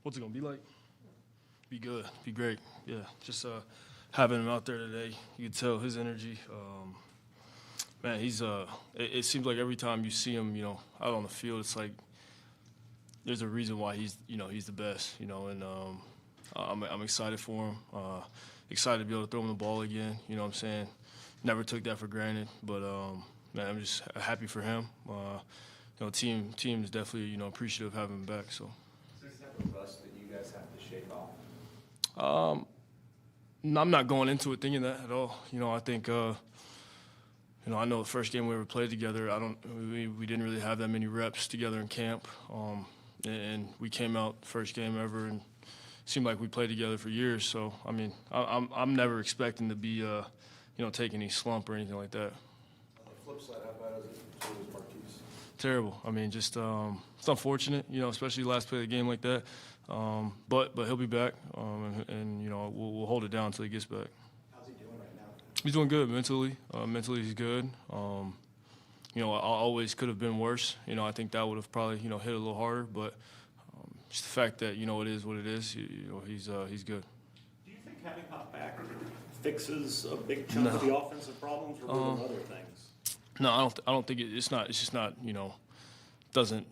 What's it going to be like? Be good. Be great. Yeah, just having him out there today, you can tell his energy. Man, he's it seems like every time you see him, out on the field, it's like there's a reason why he's the best, and I'm excited for him. Excited to be able to throw him the ball again, you know what I'm saying? Never took that for granted, but man, I'm just happy for him. Team is definitely, appreciative of having him back, so. Is this type of rust that you guys have to shake off? I'm not going into it thinking that at all. I think, I know the first game we ever played together, we didn't really have that many reps together in camp. And we came out first game ever and it seemed like we played together for years. So, I mean, I'm never expecting to be, taking any slump or anything like that. On the flip side, how bad is it for Marquise? Terrible. I mean, just it's unfortunate, especially last play of the game like that. But he'll be back, and we'll hold it down until he gets back. How's he doing right now? He's doing good mentally. Mentally, he's good. I always could have been worse. I think that would have probably hit a little harder. But just the fact that it is what it is. He's good. Do you think having Hop back fixes a big chunk of the offensive problems, or were there other things? No, I don't think it's not. It's just not. Doesn't.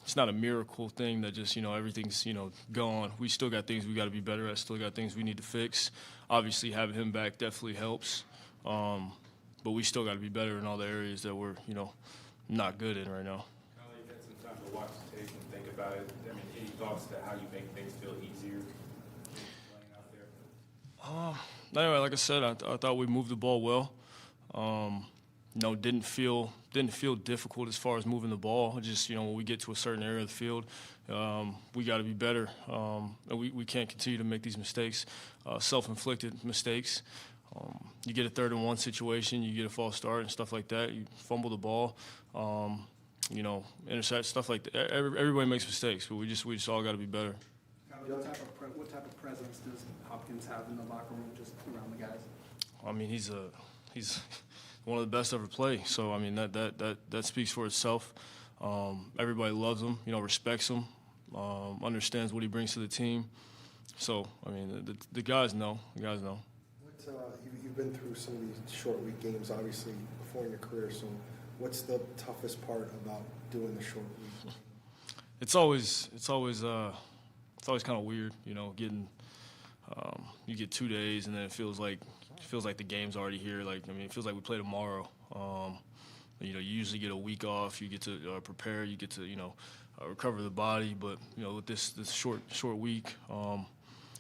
It's not a miracle thing that just, everything's, gone. We still got things we got to be better at, still got things we need to fix. Obviously, having him back definitely helps. But we still got to be better in all the areas that we're, not good in right now. Now that you've had some time to watch the tape and think about it, I mean, any thoughts to how you make things feel easier playing out there? Anyway, like I said, I thought we moved the ball well. Didn't feel difficult as far as moving the ball. Just when we get to a certain area of the field, we got to be better. And we can't continue to make these mistakes, self-inflicted mistakes. You get a 3rd-and-1 situation, you get a false start and stuff like that. You fumble the ball, intercept, stuff like that. Everybody makes mistakes, but we just all got to be better. What type of presence does Hopkins have in the locker room, just around the guys? I mean, he's one of the best ever play. So I mean that speaks for itself. Everybody loves him, respects him, understands what he brings to the team. So I mean the guys know. The guys know. You've been through some of these short week games, obviously, before in your career. So what's the toughest part about doing the short week? It's always kind of weird, getting you get 2 days and then it feels like the game's already here. It feels like we play tomorrow. You usually get a week off. You get to prepare. You get to recover the body. But with this short week,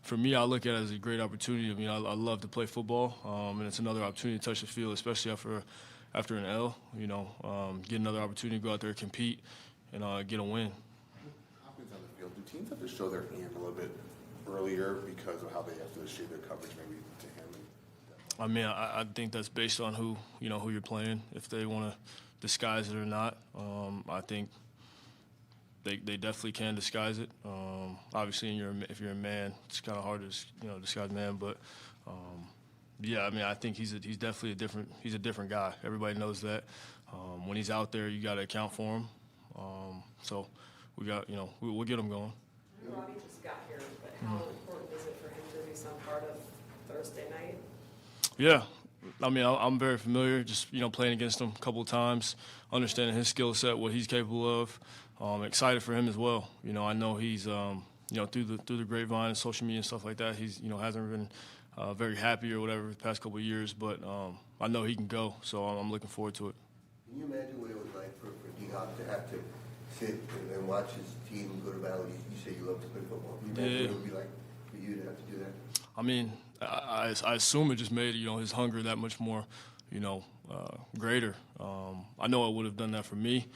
for me, I look at it as a great opportunity. I mean, I love to play football, and it's another opportunity to touch the field, especially after an L. Get another opportunity to go out there and compete and get a win. Hopkins on the field. Do teams have to show their hand a little bit earlier because of how they have to shade their coverage maybe to him? I mean, I think that's based on who you're playing, if they want to disguise it or not. I think they definitely can disguise it. Obviously, if you're a man, it's kind of hard to disguise man. But yeah, I mean, I think he's definitely a different guy. Everybody knows that. When he's out there, you got to account for him. So we got we'll get him going. Robbie just got here, but how important is it for him to be some part of Thursday night? Yeah, I mean, I'm very familiar, just, playing against him a couple of times, understanding his skill set, what he's capable of. Excited for him as well. I know he's, through the grapevine and social media and stuff like that, he's, hasn't been very happy or whatever the past couple of years, but I know he can go, so I'm looking forward to it. Can you imagine what it was like for D-Hop to have to sit and watch his team go to battle? You say you love to play football. Can you imagine what it would be like for you to have to do that? I mean, I assume it just made his hunger that much more, greater. I know it would have done that for me.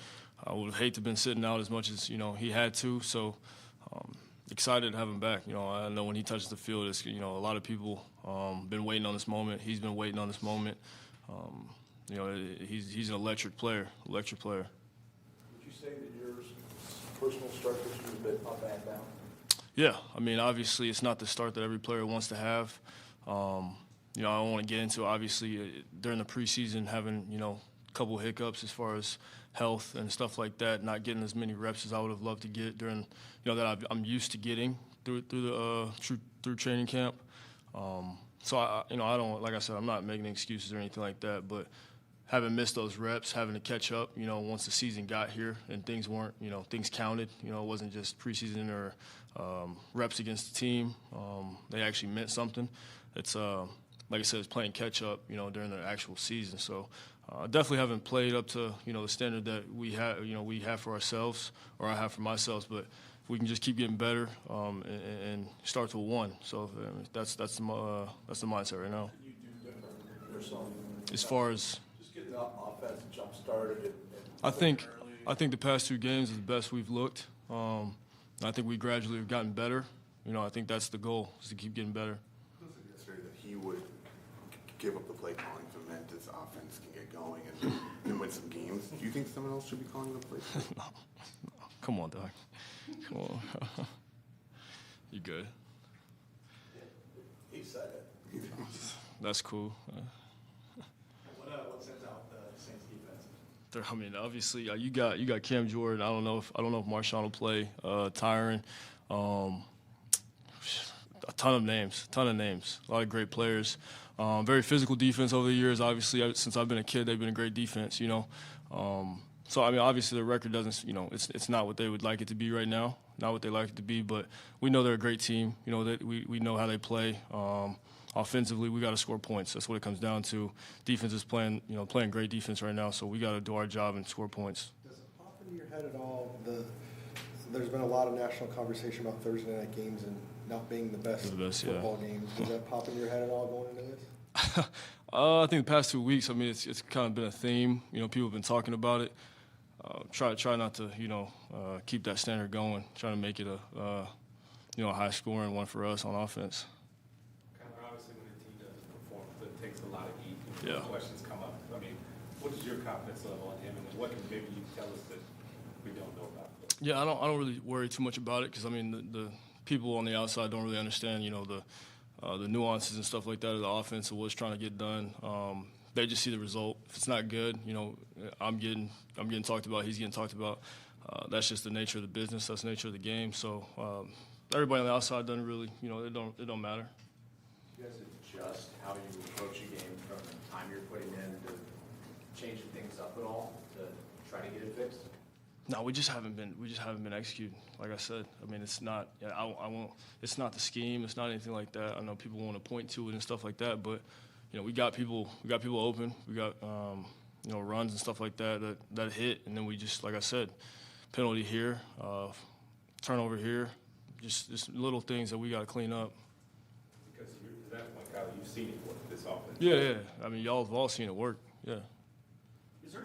I would have hated to have been sitting out as much as he had to. So excited to have him back. I know when he touches the field, it's a lot of people been waiting on this moment. He's been waiting on this moment. He's an electric player. Would you say that your personal start this year has been up and down? Yeah, I mean, obviously it's not the start that every player wants to have. I don't want to get into, obviously, during the preseason having, a couple hiccups as far as health and stuff like that. Not getting as many reps as I would have loved to get during, that I'm used to getting through training camp. So I don't, like I said, I'm not making excuses or anything like that, but having missed those reps, having to catch up, once the season got here and things weren't, things counted. It wasn't just preseason or reps against the team. They actually meant something. It's like I said, it's playing catch up, during the actual season. So definitely haven't played up to, the standard that we have for ourselves, or I have for myself. But if we can just keep getting better and start to one. So that's the mindset right now. Can you do different yourself? As far as Just get the offense jump started. I think the past 2 games is the best we've looked. I think we gradually have gotten better. I think that's the goal, is to keep getting better. I said yesterday that he would give up the play calling so meant his offense can get going and win some games. Do you think someone else should be calling the play? No. Come on, Doc. Come on. You good? He said it. That's cool. What sends out the Saints defense? I mean, obviously, you got Cam Jordan. I don't know if Marshawn will play. Tyron, a ton of names, a lot of great players. Very physical defense over the years. Obviously, since I've been a kid, they've been a great defense. So I mean, obviously, the record doesn't. It's not what they would like it to be right now. Not what they like it to be, but we know they're a great team. That we know how they play. Offensively, we got to score points. That's what it comes down to. Defense is playing great defense right now, so we got to do our job and score points. Does it pop into your head at all? There's been a lot of national conversation about Thursday night games and not being the best football games. Does that pop into your head at all going into this? I think the past 2 weeks, I mean, it's kind of been a theme. People have been talking about it. Try not to, keep that standard going. Trying to make it a high scoring one for us on offense. Obviously, when the team doesn't perform, it takes a lot of heat. Yeah. Questions come up. I mean, what is your confidence level on him, and what can maybe you tell us that we don't know about? Yeah, I don't really worry too much about it, because I mean the people on the outside don't really understand the nuances and stuff like that of the offense and what's trying to get done. They just see the result. If it's not good, I'm getting talked about. He's getting talked about. That's just the nature of the business. That's the nature of the game. So everybody on the outside doesn't really, it don't matter. You guys adjust how you approach a game from the time you're putting in to changing things up at all to try to get it fixed? No, we just haven't been executing. Like I said, I mean, it's not. I won't. It's not the scheme. It's not anything like that. I know people want to point to it and stuff like that, but we got people. We got people open. We got runs and stuff like that hit, and then we just, like I said, penalty here, turnover here, just little things that we got to clean up. Because to that point, Kyle, you've seen it work, this offense. Yeah. I mean, y'all have all seen it work. Yeah. Is there,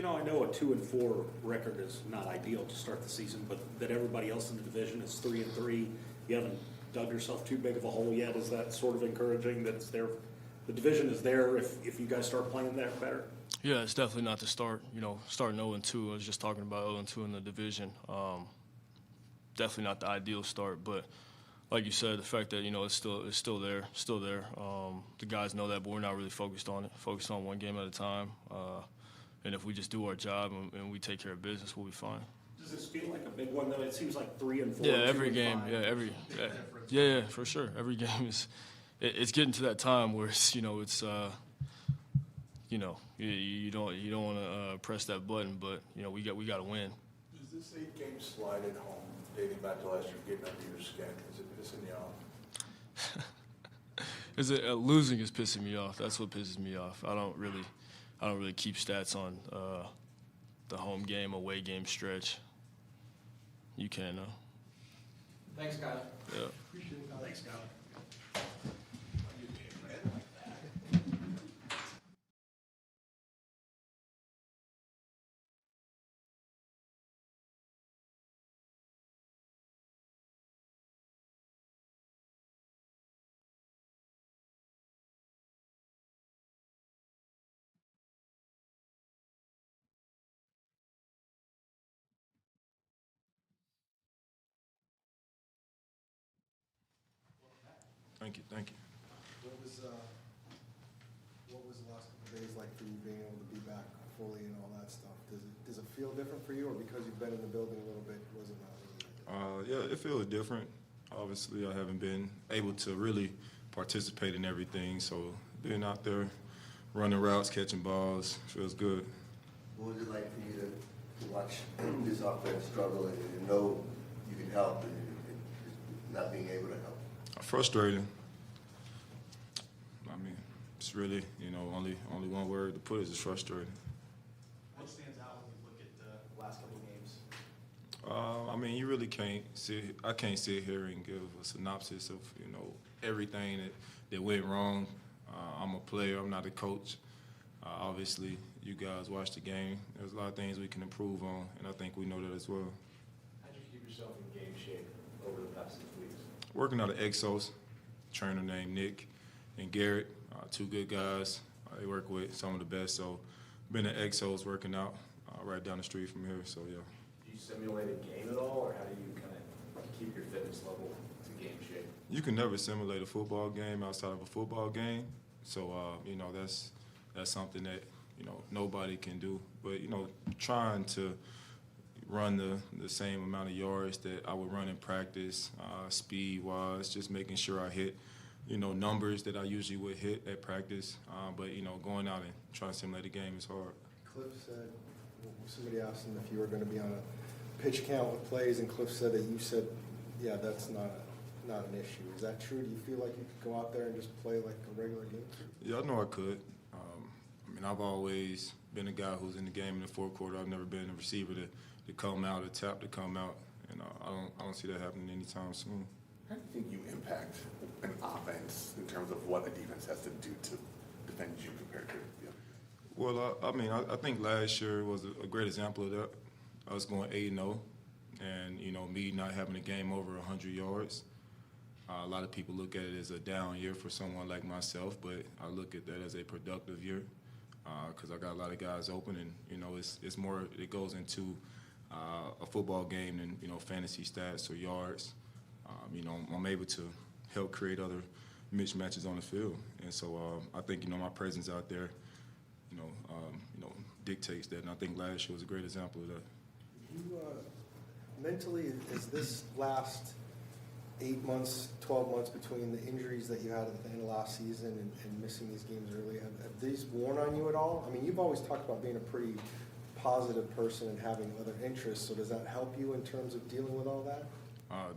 I know a 2-4 record is not ideal to start the season, but that everybody else in the division is 3-3. You haven't dug yourself too big of a hole yet. Is that sort of encouraging that it's there? The division is there if you guys start playing that better? Yeah, it's definitely not to start, starting 0-2. I was just talking about 0-2 in the division. Definitely not the ideal start, but like you said, the fact that, it's still there. The guys know that, but we're not really focused on it. Focused on one game at a time. And if we just do our job and we take care of business, we'll be fine. Does this feel like a big one, though? It seems like 3 and 4. Yeah, every 2 and game. 5. Yeah, for sure. Every game is. It's getting to that time where it's you don't want to press that button, but we got to win. Does this 8-game slide at home, dating back to last year, getting under your skin? Is it pissing you off? Losing is pissing me off. That's what pisses me off. I don't really keep stats on the home game, away game stretch. You can though. Thanks, Kyle. Yeah. Appreciate it. Thanks, Kyle. Thank you. What was the last couple days like for you being able to be back fully and all that stuff? Does it feel different for you, or because you've been in the building a little bit, was it not really? Yeah, it feels different. Obviously, I haven't been able to really participate in everything, so being out there, running routes, catching balls, feels good. What was it like for you to watch this offense struggle and know you can help and not being able to help? Frustrating. I mean, it's really, only one word to put it is frustrating. What stands out when you look at the last couple of games? I mean, you really can't I can't sit here and give a synopsis of, everything that went wrong. I'm a player, I'm not a coach. Obviously, you guys watch the game. There's a lot of things we can improve on, and I think we know that as well. How did you keep yourself in game shape over the past 6 weeks? Working out of Exos, trainer named Nick and Garrett, two good guys. They work with some of the best, so been at Exos working out right down the street from here, so yeah. Do you simulate a game at all, or how do you kind of keep your fitness level to game shape? You can never simulate a football game outside of a football game, so that's something that nobody can do. But trying to run the same amount of yards that I would run in practice, speed-wise, just making sure I hit numbers that I usually would hit at practice. But going out and trying to simulate a game is hard. Cliff said, somebody asked him if you were going to be on a pitch count with plays, and Cliff said that you said, yeah, that's not an issue. Is that true? Do you feel like you could go out there and just play like a regular game? Yeah, I know I could. I've always been a guy who's in the game in the fourth quarter. I've never been a receiver to come out, a tap to come out, and I don't see that happening anytime soon. How do you think you impact an offense in terms of what a defense has to do to defend you compared to the other? Well, I think last year was a great example of that. I was going 8-0, and me not having a game over 100 yards. A lot of people look at it as a down year for someone like myself, but I look at that as a productive year because I got a lot of guys open, and it's more. It goes into a football game than fantasy stats or yards. I'm able to help create other mismatches on the field, and so I think my presence out there, dictates that. And I think last year was a great example of that. You mentally, is this last 8 months, 12 months between the injuries that you had at the end of last season and missing these games early, have these worn on you at all? I mean, you've always talked about being a pretty positive person and having other interests, so does that help you in terms of dealing with all that?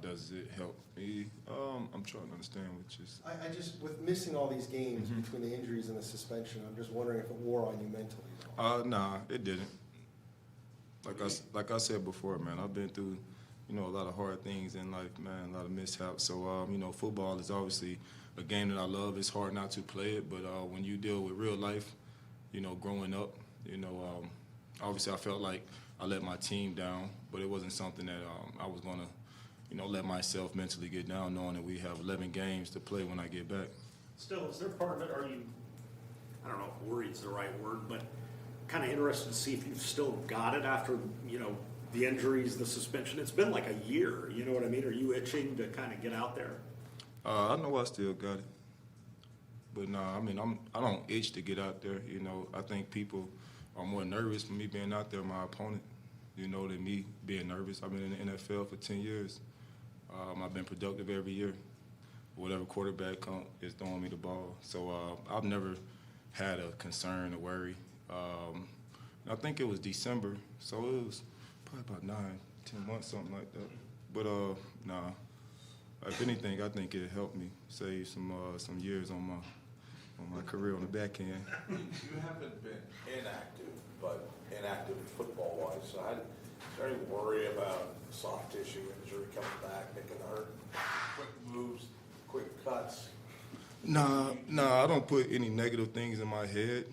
Does it help me? I'm trying to understand which is. I just, with missing all these games between the injuries and the suspension, I'm just wondering if it wore on you mentally. Nah, it didn't. Like I said before, man, I've been through a lot of hard things in life, man, a lot of mishaps. So, football is obviously a game that I love. It's hard not to play it, but when you deal with real life, growing up, obviously I felt like I let my team down, but it wasn't something that I was going to, let myself mentally get down knowing that we have 11 games to play when I get back. Still, is there part of it, are you, I don't know if worried's the right word, but kind of interested to see if you've still got it after, the injuries, the suspension? It's been like a year, you know what I mean? Are you itching to kind of get out there? I know I still got it. But no, I don't itch to get out there. I think people are more nervous for me being out there, my opponent, than me being nervous. I've been in the NFL for 10 years. I've been productive every year. Whatever quarterback is throwing me the ball. So I've never had a concern or worry. I think it was December, so it was probably about 9-10 months, something like that. But nah. If anything, I think it helped me save some years on my career on the back end. You haven't been inactive, but inactive football-wise. So is there any worry about soft tissue injury coming back that can hurt? Quick moves, quick cuts? Nah, I don't put any negative things in my head.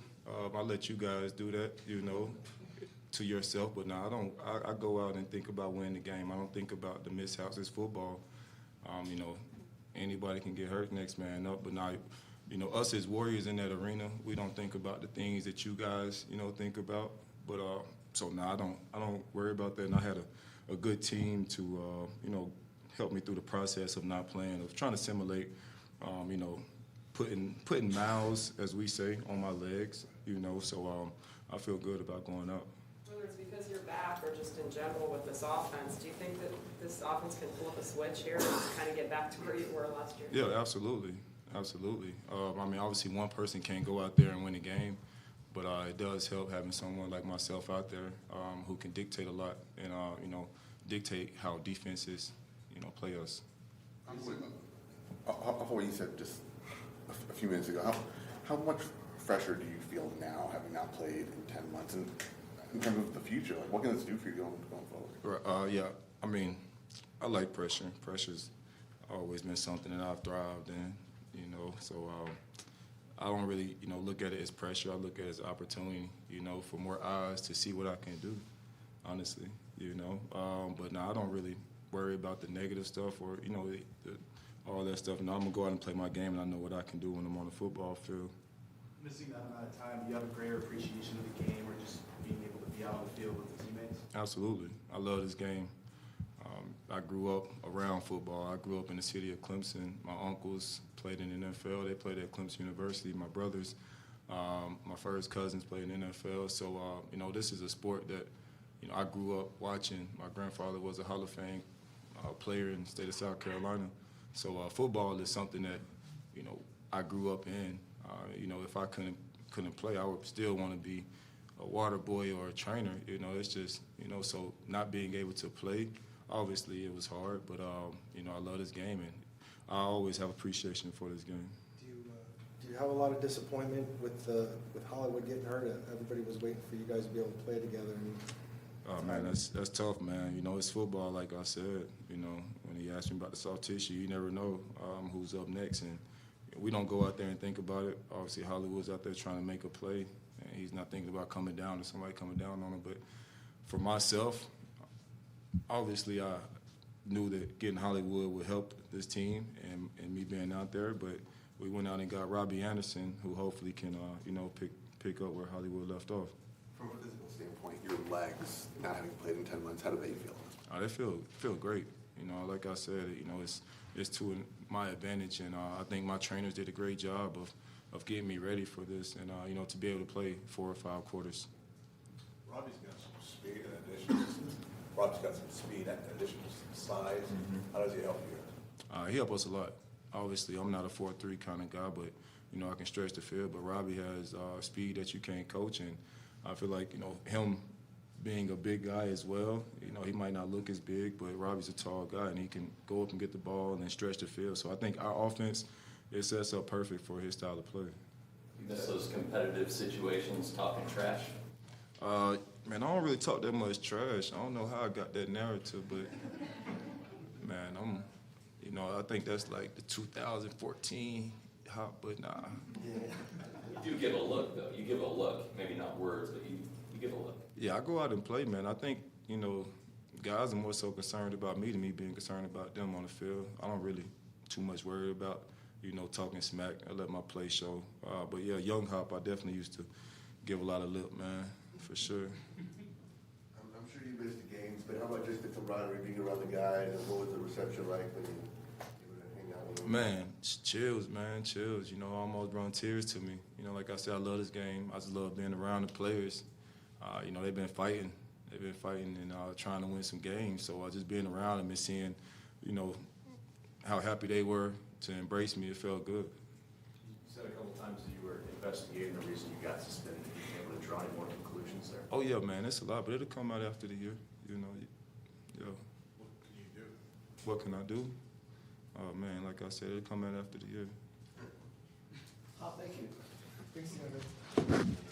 I let you guys do that, to yourself. But I don't. I go out and think about winning the game. I don't think about the mishaps. It's football. Anybody can get hurt, next man up. But now, us as warriors in that arena, we don't think about the things that you guys, think about. But I don't worry about that. And I had a good team to, help me through the process of not playing, of trying to simulate, putting miles, as we say, on my legs. you know. So I feel good about going out. Whether it's because you're back or just in general with this offense, do you think that this offense can flip a switch here and kind of get back to where you were last year? Yeah, absolutely. Absolutely. I mean, obviously one person can't go out there and win a game, but it does help having someone like myself out there who can dictate a lot and, you know, dictate how defenses, you know, play us. What you said just a few minutes ago, how much fresher do you feel now, having not played in 10 months? And in terms of the future, like, what can this do for you going forward? Yeah, I mean, I like pressure. Pressure's always been something that I've thrived in, you know. So I don't really, you know, look at it as pressure. I look at it as opportunity, you know, for more eyes to see what I can do, honestly, you know. But no, I don't really worry about the negative stuff or, you know, all that stuff. No, I'm going to go out and play my game, and I know what I can do when I'm on the football field. Missing that amount of time, do you have a greater appreciation of the game or just being able to be out on the field with the teammates? Absolutely. I love this game. I grew up around football. I grew up in the city of Clemson. My uncles played in the NFL. They played at Clemson University. My brothers, my first cousins played in the NFL. So, you know, this is a sport that, you know, I grew up watching. My grandfather was a Hall of Fame player in the state of South Carolina. So football is something that, you know, I grew up in. You know, if I couldn't play, I would still want to be a water boy or a trainer. You know, it's just, you know, so not being able to play, obviously it was hard, but, you know, I love this game, and I always have appreciation for this game. Do you have a lot of disappointment with Hollywood getting hurt? Everybody was waiting for you guys to be able to play together. Oh, man, that's tough, man. You know, it's football, like I said. You know, when he asked me about the soft tissue, you never know who's up next, and we don't go out there and think about it. Obviously, Hollywood's out there trying to make a play, and he's not thinking about coming down or somebody coming down on him. But for myself, obviously, I knew that getting Hollywood would help this team and me being out there. But we went out and got Robbie Anderson, who hopefully can, you know, pick up where Hollywood left off. From a physical standpoint, your legs, not having played in 10 months, how do they feel? They feel great. You know, like I said, you know, it's to my advantage, and I think my trainers did a great job of getting me ready for this, and you know, to be able to play 4 or 5 quarters. Robbie's got some speed in addition. Robbie's got some speed in addition to some size. Mm-hmm. How does he help you? He helps us a lot. Obviously, I'm not a 4-3 kind of guy, but you know, I can stretch the field. But Robbie has speed that you can't coach, and I feel like, you know, him being a big guy as well, you know, he might not look as big, but Robbie's a tall guy, and he can go up and get the ball and then stretch the field. So I think our offense, it sets up perfect for his style of play. You miss those competitive situations, talking trash? Man, I don't really talk that much trash. I don't know how I got that narrative, but, man, you know, I think that's like the 2014 hop, but nah. You do give a look, though. You give a look. Maybe not words, but you give a look. Yeah, I go out and play, man. I think, you know, guys are more so concerned about me than me being concerned about them on the field. I don't really too much worry about, you know, talking smack. I let my play show. But, yeah, young Hop, I definitely used to give a lot of lip, man, for sure. I'm sure you missed the games, but how about just the camaraderie, being around the guys, and what was the reception like when you were hanging out with them? Man, chills, man, chills. You know, almost brought tears to me. You know, like I said, I love this game. I just love being around the players. You know, they've been fighting. They've been fighting and trying to win some games. So just being around them and seeing, you know, how happy they were to embrace me, it felt good. You said a couple times that you were investigating the reason you got suspended. Did you be able to draw any more conclusions there? Oh, yeah, man, it's a lot, but it'll come out after the year, you know. Yeah. What can you do? What can I do? Oh, man, like I said, it'll come out after the year. Thank you. Thanks,